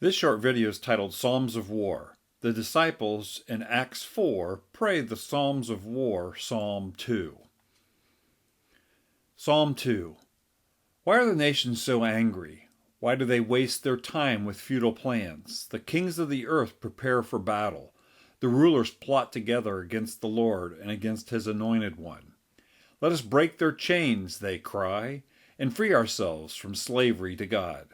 This short video is titled Psalms of War. The disciples in Acts 4 pray the Psalms of War, Psalm 2. Psalm 2. Why are the nations so angry? Why do they waste their time with futile plans? The kings of the earth prepare for battle. The rulers plot together against the Lord and against his anointed one. Let us break their chains, they cry, and free ourselves from slavery to God.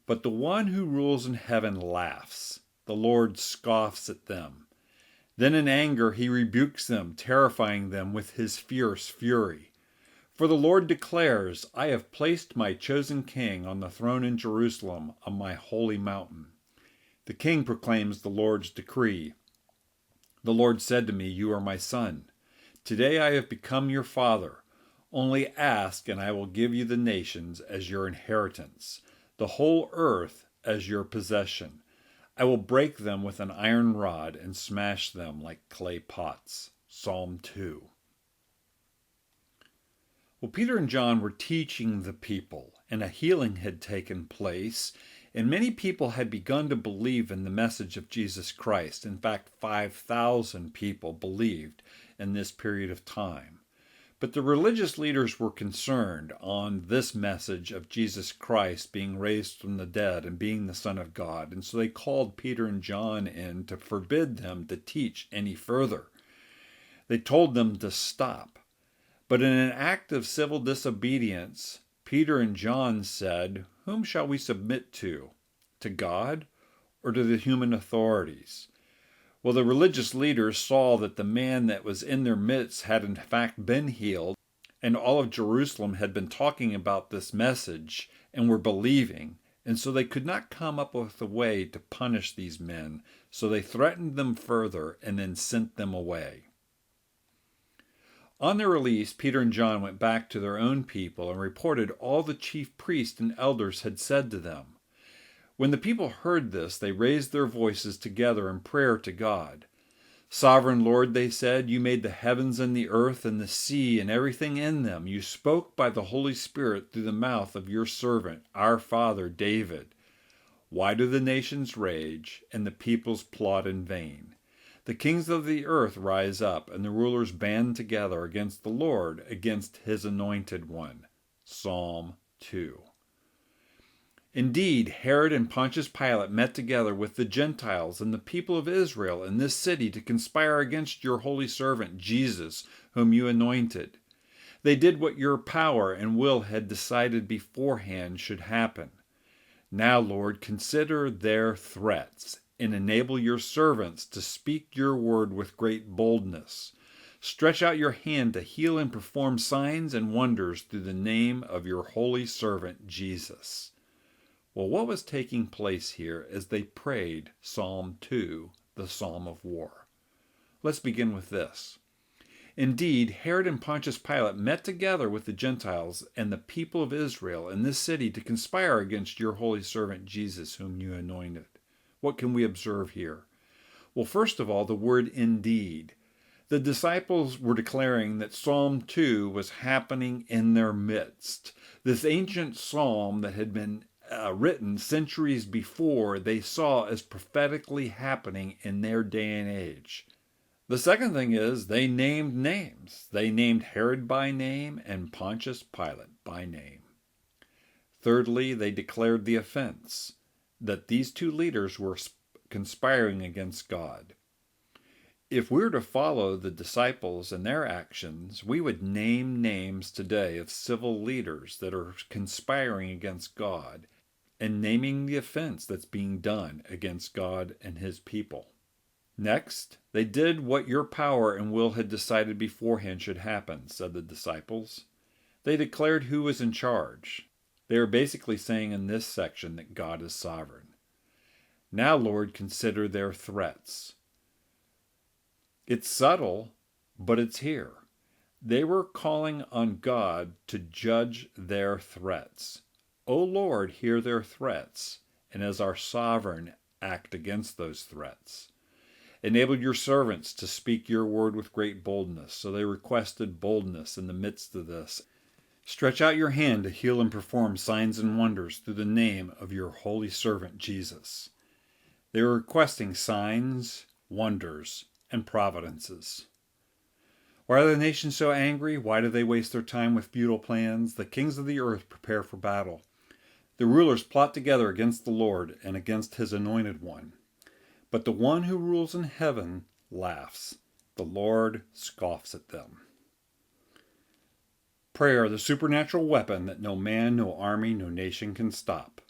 But the one who rules in heaven laughs. The Lord scoffs at them. Then in anger he rebukes them, terrifying them with his fierce fury. For the Lord declares, I have placed my chosen king on the throne in Jerusalem, on my holy mountain. The king proclaims the Lord's decree. The Lord said to me, You are my son. Today I have become your father. Only ask, and I will give you the nations as your inheritance, the whole earth as your possession. I will break them with an iron rod and smash them like clay pots. Psalm 2. Well, Peter and John were teaching the people, and a healing had taken place, and many people had begun to believe in the message of Jesus Christ. In fact, 5,000 people believed in this period of time. But the religious leaders were concerned on this message of Jesus Christ being raised from the dead and being the Son of God. And so they called Peter and John in to forbid them to teach any further. They told them to stop. But in an act of civil disobedience, Peter and John said, Whom shall we submit to? To God or to the human authorities? Well, the religious leaders saw that the man that was in their midst had in fact been healed, and all of Jerusalem had been talking about this message and were believing, and so they could not come up with a way to punish these men, so they threatened them further and then sent them away. On their release, Peter and John went back to their own people and reported all the chief priests and elders had said to them. When the people heard this, they raised their voices together in prayer to God. Sovereign Lord, they said, you made the heavens and the earth and the sea and everything in them. You spoke by the Holy Spirit through the mouth of your servant, our father David. Why do the nations rage and the peoples plot in vain? The kings of the earth rise up, and the rulers band together against the Lord, against his anointed one. Psalm 2. Indeed, Herod and Pontius Pilate met together with the Gentiles and the people of Israel in this city to conspire against your holy servant Jesus, whom you anointed. They did what your power and will had decided beforehand should happen. Now, Lord, consider their threats and enable your servants to speak your word with great boldness. Stretch out your hand to heal and perform signs and wonders through the name of your holy servant Jesus. Well, what was taking place here as they prayed Psalm 2, the Psalm of War? Let's begin with this. Indeed, Herod and Pontius Pilate met together with the Gentiles and the people of Israel in this city to conspire against your holy servant Jesus, whom you anointed. What can we observe here? Well, first of all, the word indeed. The disciples were declaring that Psalm 2 was happening in their midst. This ancient psalm that had been written centuries before, they saw as prophetically happening in their day and age. The second thing is they named names. They named Herod by name and Pontius Pilate by name. Thirdly, they declared the offense, that these two leaders were conspiring against God. If we were to follow the disciples and their actions, we would name names today of civil leaders that are conspiring against God and naming the offense that's being done against God and his people. Next, they did what your power and will had decided beforehand should happen, said the disciples. They declared who was in charge. They are basically saying in this section that God is sovereign. Now, Lord, consider their threats. It's subtle, but it's here. They were calling on God to judge their threats. O Lord, hear their threats, and as our sovereign, act against those threats. Enable your servants to speak your word with great boldness. So they requested boldness in the midst of this. Stretch out your hand to heal and perform signs and wonders through the name of your holy servant Jesus. They are requesting signs, wonders, and providences. Why are the nations so angry? Why do they waste their time with futile plans? The kings of the earth prepare for battle. The rulers plot together against the Lord and against his anointed one. But the one who rules in heaven laughs. The Lord scoffs at them. Prayer, the supernatural weapon that no man, no army, no nation can stop.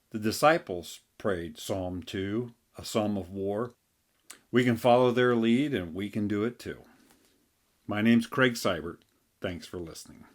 The disciples prayed Psalm 2, a psalm of war. We can follow their lead and we can do it too. My name's Craig Seibert. Thanks for listening.